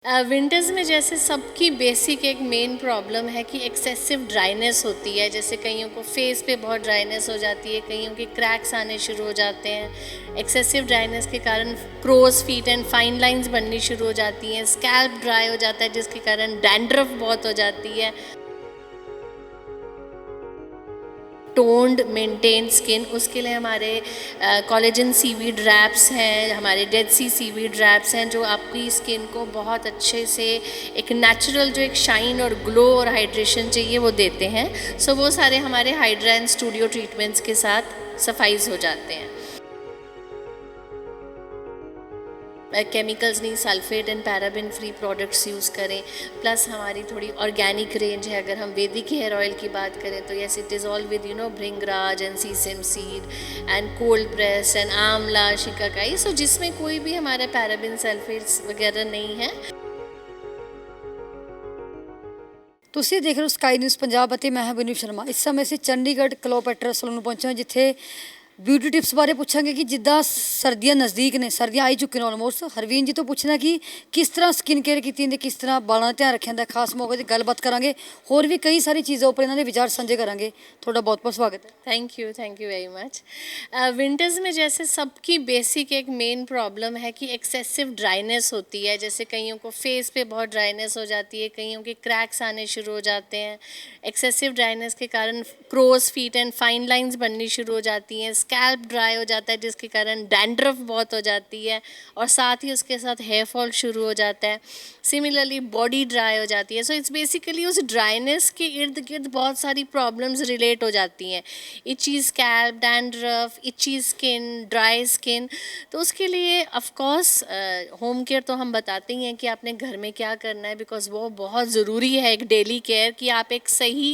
Winters में जैसे सबकी बेसिक एक मेन प्रॉब्लम है कि एक्सेसिव ड्राइनेस होती है। जैसे कईयों को फेस पे बहुत ड्राइनेस हो जाती है, कईयों के क्रैक्स आने शुरू हो जाते हैं। एक्सेसिव ड्राइनेस के कारण crow's feet and fine lines बननी शुरू हो जाती हैं। स्कैल्प ड्राई हो जाता है जिसके कारण डैंड्रफ बहुत हो जाती है। टोन्ड मेंटेन स्किन, उसके लिए हमारे कोलेजन सीवीड रैप्स हैं, हमारे डेड सी सीवीड रैप्स हैं जो आपकी स्किन को बहुत अच्छे से एक नेचुरल जो एक शाइन और ग्लो और हाइड्रेशन चाहिए वो देते हैं। सो वो सारे हमारे हाइड्रा एंड स्टूडियो ट्रीटमेंट्स के साथ सफाइज हो जाते हैं। केमिकल्स नहीं, sulphate and paraben free products use करें। प्लस हमारी थोड़ी ऑर्गेनिक रेंज है। अगर हम वैदिक हेयर ऑयल की बात करें तो yes, it is all with bhringraj and sesame seed and cold press and आंवला शिकाकाई, सो जिसमें कोई भी हमारे पैराबिन सल्फेट्स वगैरह नहीं है। ਤੁਸੀਂ ਦੇਖ ਰਹੇ ਹੋ ਸਕਾਈ ਨਿਊਜ਼ ਪੰਜਾਬ ਅਤੇ ਮੈਂ ਹਾਂ ਵਿਨੂ ਸ਼ਰਮਾ। ਇਸ ਸਮੇਂ ਅਸੀਂ ਚੰਡੀਗੜ੍ਹ ਕਲੋਪੈਟਰਾ ਸਲੂਨ ਨੂੰ ਪਹੁੰਚੇ ਹਾਂ, ਜਿੱਥੇ ਬਿਊਟੀ ਟਿਪਸ ਬਾਰੇ ਪੁੱਛਾਂਗੇ ਕਿ ਜਿੱਦਾਂ ਸਰਦੀਆਂ ਨਜ਼ਦੀਕ ਨੇ, ਸਰਦੀਆਂ ਆਈ ਚੁੱਕੀਆਂ ਨੇ ਆਲਮੋਸਟ। ਹਰਵੀਨ ਜੀ ਤੋਂ ਪੁੱਛਣਾ ਕਿ ਕਿਸ ਤਰ੍ਹਾਂ ਸਕਿਨ ਕੇਅਰ ਕੀਤੀ ਜਾਂਦੀ, ਕਿਸ ਤਰ੍ਹਾਂ ਬਾਲਾਂ ਦਾ ਧਿਆਨ ਰੱਖਿਆ ਜਾਂਦਾ, ਖਾਸ ਮੌਕੇ 'ਤੇ ਗੱਲਬਾਤ ਕਰਾਂਗੇ। ਹੋਰ ਵੀ ਕਈ ਸਾਰੀ ਚੀਜ਼ਾਂ ਉੱਪਰ ਇਹਨਾਂ ਦੇ ਵਿਚਾਰ ਸਾਂਝੇ करेंगे। ਤੁਹਾਡਾ बहुत बहुत स्वागत है। Thank you very much. Winters में जैसे सबकी बेसिक एक मेन प्रॉब्लम है कि एक्सेसिव ड्राइनेस होती है। जैसे कईयों को फेस पे बहुत ड्राइनेस हो जाती है, कईयों के क्रैक्स आने शुरू हो जाते हैं। एक्सेसिव ड्राइनेस के कारण crow's feet and fine lines बननी शुरू हो जाती हैं। स्कैल्प ड्राई हो जाता है जिसके कारण डैंड्रफ बहुत हो जाती है और साथ ही उसके साथ हेयर फॉल शुरू हो जाता है। सिमिलरली बॉडी ड्राई हो जाती है। सो इट्स बेसिकली उस ड्राइनेस के इर्द गिर्द बहुत सारी प्रॉब्लम्स रिलेट हो जाती हैं। Itchy scalp, dandruff, itchy skin, dry skin. तो उसके लिए ऑफ कोर्स होम केयर तो हम बताते ही हैं कि आपने घर में क्या करना है, बिकॉज वो बहुत ज़रूरी है एक डेली केयर कि आप एक सही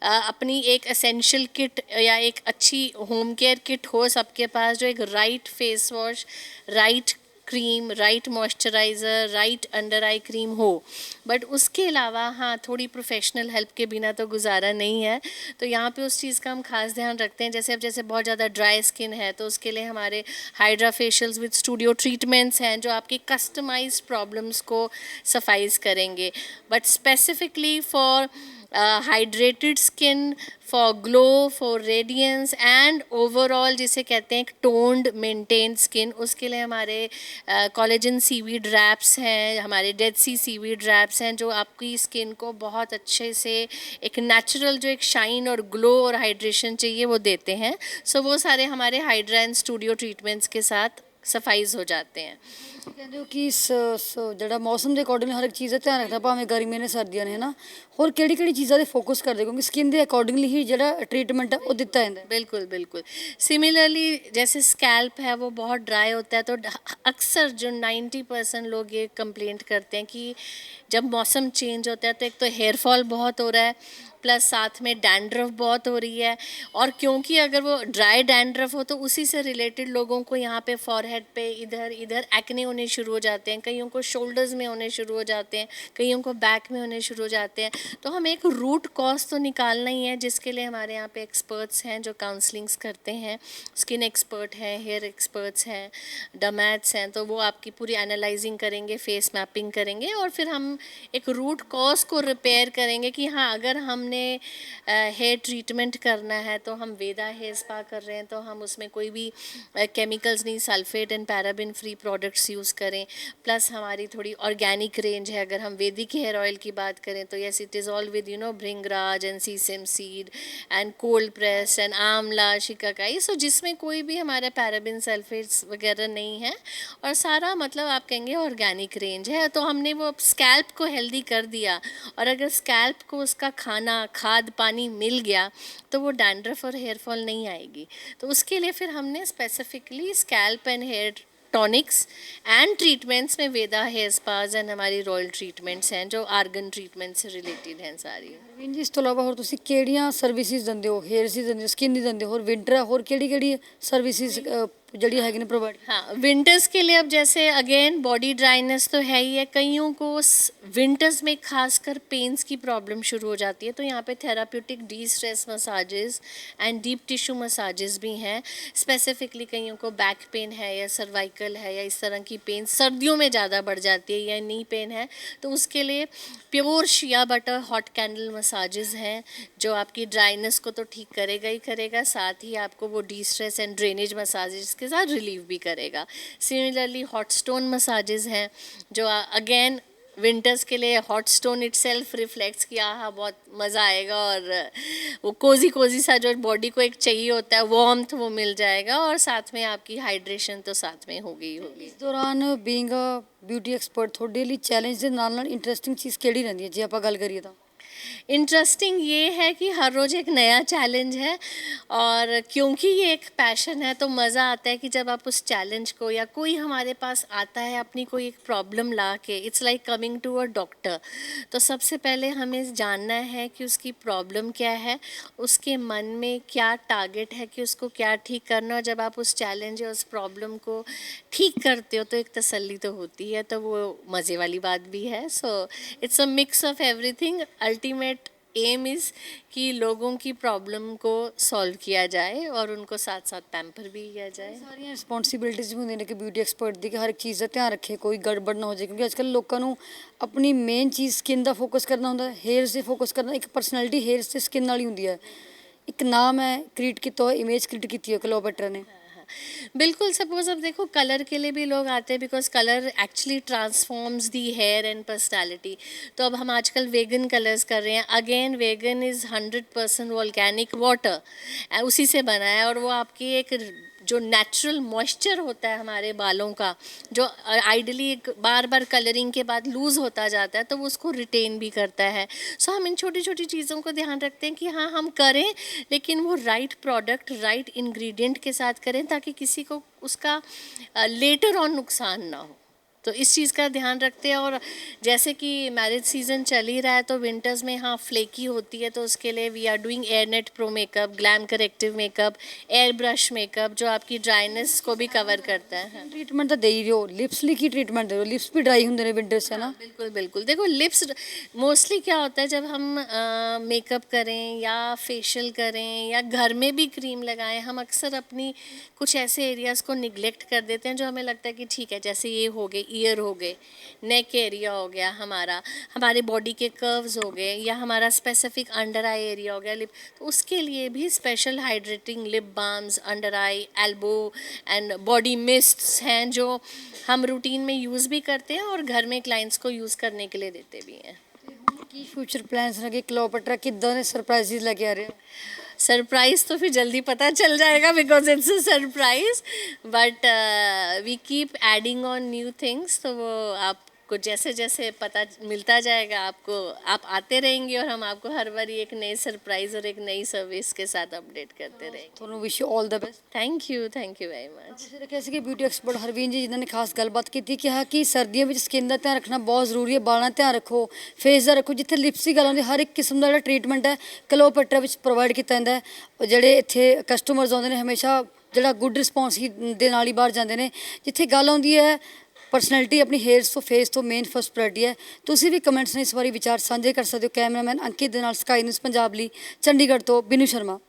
अपनी एक एसेंशियल किट या एक अच्छी होम केयर किट हो सबके पास, जो एक right face wash, right cream, right moisturiser, right under eye cream हो। बट उसके अलावा हाँ, थोड़ी प्रोफेशनल हेल्प के बिना तो गुजारा नहीं है। तो यहाँ पे उस चीज़ का हम खास ध्यान रखते हैं। जैसे अब जैसे बहुत ज़्यादा ड्राई स्किन है तो उसके लिए हमारे hydra facials with studio treatments हैं जो आपकी कस्टमाइज्ड प्रॉब्लम्स को सफाइज करेंगे। But specifically for hydrated skin, for glow, for radiance and overall जिसे कहते हैं एक टोन्ड मेंटेन स्किन, उसके लिए हमारे कोलेजन सीवीड रैप्स हैं, हमारे डेड सी सीवीड रैप्स हैं जो आपकी स्किन को बहुत अच्छे से एक नेचुरल जो एक शाइन और ग्लो और हाइड्रेशन चाहिए वो देते हैं। सो वो सारे हमारे हाइड्रा एंड स्टूडियो ट्रीटमेंट्स के साथ सफाइज हो जाते हैं। ਕਹਿੰਦੇ ਹੋ ਕਿ ਜਿਹੜਾ ਮੌਸਮ ਦੇ ਅਕੋਰਡਿੰਗ ਹਰ ਇੱਕ ਚੀਜ਼ ਦਾ ਧਿਆਨ ਰੱਖਣਾ, ਭਾਵੇਂ ਗਰਮੀਆਂ ਨੇ ਸਰਦੀਆਂ ਨੇ, ਹੈ ਨਾ। ਹੋਰ ਕਿਹੜੀ ਕਿਹੜੀ ਚੀਜ਼ਾਂ 'ਤੇ ਫੋਕਸ ਕਰਦੇ, ਕਿਉਂਕਿ ਸਕਿਨ ਦੇ ਅਕੋਰਡਿੰਗਲੀ ਹੀ ਜਿਹੜਾ ਟਰੀਟमेंट है वो दिता जाता है। बिल्कुल बिल्कुल। सिमिलरली जैसे स्कैल्प है वो बहुत ड्राई होता है, तो अक्सर जो 90% लोग ये कंप्लेंट करते हैं कि जब मौसम चेंज होता है तो एक तो हेयर फॉल बहुत हो रहा है, प्लस साथ में डैंड्रफ बहुत हो रही है। और क्योंकि अगर वो ड्राई डैंड्रफ हो तो उसी से रिलेटेड लोगों को यहाँ पे फॉरहेड पे इधर इधर एक्ने होने शुरू हो जाते हैं, कईयों को शोल्डर्स में होने शुरू हो जाते हैं, कईयों को बैक में होने शुरू हो जाते हैं। तो हम एक रूट कॉज तो निकालना ही है, जिसके लिए हमारे यहाँ पे एक्सपर्ट्स हैं जो काउंसलिंग्स करते हैं। स्किन एक्सपर्ट हैं, हेयर एक्सपर्ट्स हैं, डमैट्स हैं, तो वो आपकी पूरी एनालाइजिंग करेंगे, फेस मैपिंग करेंगे और फिर हम एक रूट कॉज को रिपेयर करेंगे कि हाँ, अगर हमने हेयर ट्रीटमेंट करना है तो हम वेदा हेयर स्पा कर रहे हैं तो हम उसमें कोई भी केमिकल्स नहीं, sulphate and paraben free products use करें। प्लस हमारी थोड़ी ऑर्गेनिक रेंज है। अगर हम वैदिक हेयर ऑयल की बात करें तो yes, it is all with bhringraj and sesame seed and cold press and आंवला शिकाकाई, सो जिसमें कोई भी हमारे पैराबिन सल्फेट्स वगैरह नहीं है और सारा मतलब आप कहेंगे ऑर्गेनिक रेंज है। तो हमने वो स्कैल्प को हेल्दी कर दिया, और अगर स्कैल्प को उसका खाना, खाद, पानी मिल गया तो वो डैंड्रफ और हेयर फॉल नहीं आएगी। तो उसके लिए फिर हमने specifically scalp and hair tonics and treatments में वेदा हेयर स्पाज एंड हमारी रॉयल ट्रीटमेंट्स हैं जो आर्गन ट्रीटमेंट से रिलेटेड हैं सारी। ਹਰਵੀਨ ਜੀ, ਇਸ ਤੋਂ ਇਲਾਵਾ ਹੋਰ ਤੁਸੀਂ ਕਿਹੜੀਆਂ ਸਰਵਿਸਿਜ਼ ਦਿੰਦੇ ਹੋ? ਹੇਅਰ ਦੀ ਦਿੰਦੇ ਹੋ, ਸਕਿਨ ਦੀ ਦਿੰਦੇ ਹੋ, ਹੋਰ ਵਿੰਟਰ ਹੋਰ ਕਿਹੜੀ ਕਿਹੜੀ ਸਰਵਿਸਿਜ਼ ਜਿਹੜੀ ਹੈਗੇ ਨੇ ਪ੍ਰੋਵਾਈਡ? हाँ, विंटर्स के लिए अब जैसे अगेन बॉडी ड्राइनेस तो है ही है, कईयों को विंटर्स में खासकर पेन्स की प्रॉब्लम शुरू हो जाती है, तो यहाँ पे therapeutic D stress massages and deep tissue massages भी हैं। स्पेसिफिकली कईयों को बैक पेन है या सर्वाइकल है या इस तरह की पेन सर्दियों में ज़्यादा बढ़ जाती है या नी पेन है, तो उसके लिए pure shea butter hot candle massages हैं जो आपकी ड्राइनेस को तो ठीक करेगा ही करेगा, साथ ही आपको वो D stress and drainage massages के साथ रिलीव भी करेगा। सिमिलरली हॉट स्टोन मसाजेस हैं जो अगेन विंटर्स के लिए हॉट स्टोन इटसेल्फ रिफ्लेक्ट्स किया, हाँ बहुत मज़ा आएगा और वो कोजी कोजी सा जो बॉडी को एक चाहिए होता है वार्मथ वो मिल जाएगा, और साथ में आपकी हाइड्रेशन तो साथ में होगी ही होगी। ਇਸ ਦੌਰਾਨ ਬੀਇੰਗ ਅ ਬਿਊਟੀ ਐਕਸਪਰਟ ਤੁਹਾਡੇ ਲਈ ਚੈਲੰਜ ਦੇ ਨਾਲ ਇੰਟਰਸਟਿੰਗ ਚੀਜ਼ ਕਿਹੜੀ ਰਹਿੰਦੀ ਹੈ ਜੇ ਆਪਾਂ ਗੱਲ ਕਰੀਏ ਤਾਂ? इंटरेस्टिंग ये है कि हर रोज़ एक नया चैलेंज है, और क्योंकि ये एक पैशन है तो मज़ा आता है कि जब आप उस चैलेंज को या कोई हमारे पास आता है अपनी कोई एक प्रॉब्लम ला के, it's like coming to a doctor, तो सबसे पहले हमें जानना है कि उसकी प्रॉब्लम क्या है, उसके मन में क्या टारगेट है कि उसको क्या ठीक करना, और जब आप उस चैलेंज या उस प्रॉब्लम को ठीक करते हो तो एक तसल्ली तो होती है, तो वो मज़े वाली बात भी है। So it's a mix of everything. Ultimate aim is कि लोगों की प्रॉब्लम को सॉल्व किया जाए और उनको साथ साथ पैम्पर भी किया जाए। ਸਾਰੀਆਂ ਰਿਸਪੌਂਸਿਬਿਲਿਟੀਜ਼ ਹੁੰਦੀਆਂ ਨੇ ਕਿ ਬਿਊਟੀ ਐਕਸਪਰਟ ਦੀ, ਕਿ ਹਰ ਇੱਕ ਚੀਜ਼ ਦਾ ਧਿਆਨ ਰੱਖੇ, ਕੋਈ ਗੜਬੜ ਨਾ ਹੋ ਜਾਏ, ਕਿਉਂਕਿ ਅੱਜਕੱਲ੍ਹ ਲੋਕਾਂ ਨੂੰ ਆਪਣੀ ਮੇਨ ਚੀਜ਼ ਸਕਿਨ ਦਾ ਫੋਕਸ ਕਰਨਾ ਹੁੰਦਾ, ਹੇਅਰਸ 'ਤੇ ਫੋਕਸ ਕਰਨਾ। ਇੱਕ ਪਰਸਨੈਲਿਟੀ ਹੇਅਰਸ ਅਤੇ ਸਕਿਨ ਨਾਲ ਹੀ ਹੁੰਦੀ ਹੈ। ਇੱਕ ਨਾਮ ਹੈ ਕ੍ਰੀਏਟ ਕੀਤਾ ਹੋਇਆ, ਇਮੇਜ ਕ੍ਰੀਏਟ ਕੀਤੀ ਹੈ ਕਲੋਪੈਟਰਾ ने। बिल्कुल, सपोज अब देखो कलर के लिए भी लोग आते हैं because colour actually transforms the hair and personality. तो अब हम आजकल वेगन कलर्स कर रहे हैं। Again vegan is 100% volcanic water उसी से बना है, और वो आपकी एक जो नेचुरल मॉइस्चर होता है हमारे बालों का, जो आइडली बार बार कलरिंग के बाद लूज़ होता जाता है, तो वो उसको रिटेन भी करता है। सो हम इन छोटी छोटी चीज़ों को ध्यान रखते हैं कि हाँ हम करें, लेकिन वो राइट प्रोडक्ट राइट इंग्रेडिएंट के साथ करें ताकि किसी को उसका लेटर ऑन नुकसान ना हो। तो इस चीज़ का ध्यान रखते हैं। और जैसे कि मैरिज सीज़न चल ही रहा है, तो विंटर्स में हाँ फ्लेकी होती है, तो उसके लिए we are doing air net pro makeup, glam corrective makeup, air brush makeup जो आपकी ड्राइनेस को भी कवर करता है। ਟ੍ਰੀਟਮੈਂਟ ਤਾਂ ਦੇ ਹੀ ਰਹੋ, ਲਿਪਸ ਲਈ ਕੀ ਟ੍ਰੀਟਮੈਂਟ ਦੇ ਰਹੋ? ਲਿਪਸ ਵੀ ਡਰਾਈ ਹੁੰਦੇ ਨੇ ਵਿੰਟਰਸ 'ਚ, ਹੈ ਨਾ? बिल्कुल बिल्कुल, देखो लिप्स मोस्टली क्या होता है जब हम मेकअप करें या फेशियल करें या घर में भी क्रीम लगाएं, हम अक्सर अपनी कुछ ऐसे एरियाज़ को निगलेक्ट कर देते हैं जो हमें लगता है कि ठीक है, जैसे ये हो गए ईयर हो गए, नेक एरिया हो गया हमारा, हमारे बॉडी के कर्व्स हो गए, या हमारा स्पेसिफिक अंडर आई एरिया हो गया लिप, तो उसके लिए भी special hydrating lip balms, under I, elbow and body mists हैं जो हम रूटीन में यूज़ भी करते हैं और घर में क्लाइंट्स को यूज़ करने के लिए देते भी हैं। ਕੀ ਫਿਊਚਰ ਪਲਾਨਸ ਨੇ ਕਿ ਕਲੋਪੈਟਰਾ ਕਿੱਦਾਂ ਦੇ ਸਰਪ੍ਰਾਈਜ਼ਿਸ ਲੈ ਕੇ आ रहे हो? सरप्राइज तो फिर जल्दी पता चल जाएगा because it's a surprise, but we keep adding on new things, तो वो आपको जैसे जैसे पता मिलता जाएगा आपको, आप आते रहेंगे और हम आपको हर बार एक नई सरप्राइज और एक नई सर्विस के साथ अपडेट करते रहेंगे। ਤੁਹਾਨੂੰ wish you all the best. Thank you very much. ਤੁਸੀਂ ਰੱਖਿਆ ਸੀ ਕਿ ਬਿਊਟੀ ਐਕਸਪਰਟ ਹਰਵੀਨ ਜੀ ਜਿਨ੍ਹਾਂ ਨੇ ਖਾਸ ਗੱਲਬਾਤ ਕੀਤੀ, ਕਿਹਾ ਕਿ ਸਰਦੀਆਂ ਵਿੱਚ ਸਕਿਨ ਦਾ ਧਿਆਨ ਰੱਖਣਾ ਬਹੁਤ ਜ਼ਰੂਰੀ ਹੈ, ਬਾਲਾਂ ਦਾ ਧਿਆਨ ਰੱਖੋ, ਫੇਸ ਦਾ ਰੱਖੋ। ਜਿੱਥੇ ਲਿਪਸ ਦੀ ਗੱਲ ਆਉਂਦੀ, ਹਰ ਇੱਕ ਕਿਸਮ ਦਾ ਜਿਹੜਾ ਟ੍ਰੀਟਮੈਂਟ ਹੈ ਕਲੋਪੈਟਰਾ ਵਿੱਚ ਪ੍ਰੋਵਾਈਡ ਕੀਤਾ ਜਾਂਦਾ ਹੈ। ਉਹ ਜਿਹੜੇ ਇੱਥੇ ਕਸਟਮਰਸ ਆਉਂਦੇ ਨੇ ਹਮੇਸ਼ਾ ਜਿਹੜਾ ਗੁੱਡ ਰਿਸਪੌਂਸ ਦੇ ਨਾਲ ਹੀ ਬਾਹਰ ਜਾਂਦੇ ਨੇ। ਜਿੱਥੇ ਗੱਲ ਆਉਂਦੀ ਹੈ ਪਰਸਨੈਲਿਟੀ ਆਪਣੀ ਹੇਅਰਸ ਤੋਂ ਫੇਸ ਤੋਂ ਮੇਨ ਫਸਟ ਪ੍ਰਾਇਰਟੀ ਹੈ। ਤੁਸੀਂ ਵੀ ਕਮੈਂਟਸ ਨੇ ਇਸ ਵਾਰੀ ਵਿਚਾਰ ਸਾਂਝੇ ਕਰ ਸਕਦੇ ਹੋ। ਕੈਮਰਾਮੈਨ ਅੰਕਿਤ ਦੇ ਨਾਲ ਸਕਾਈ ਨਿਊਜ਼ ਪੰਜਾਬ ਲਈ ਚੰਡੀਗੜ੍ਹ ਤੋਂ ਬਿਨੂ ਸ਼ਰਮਾ।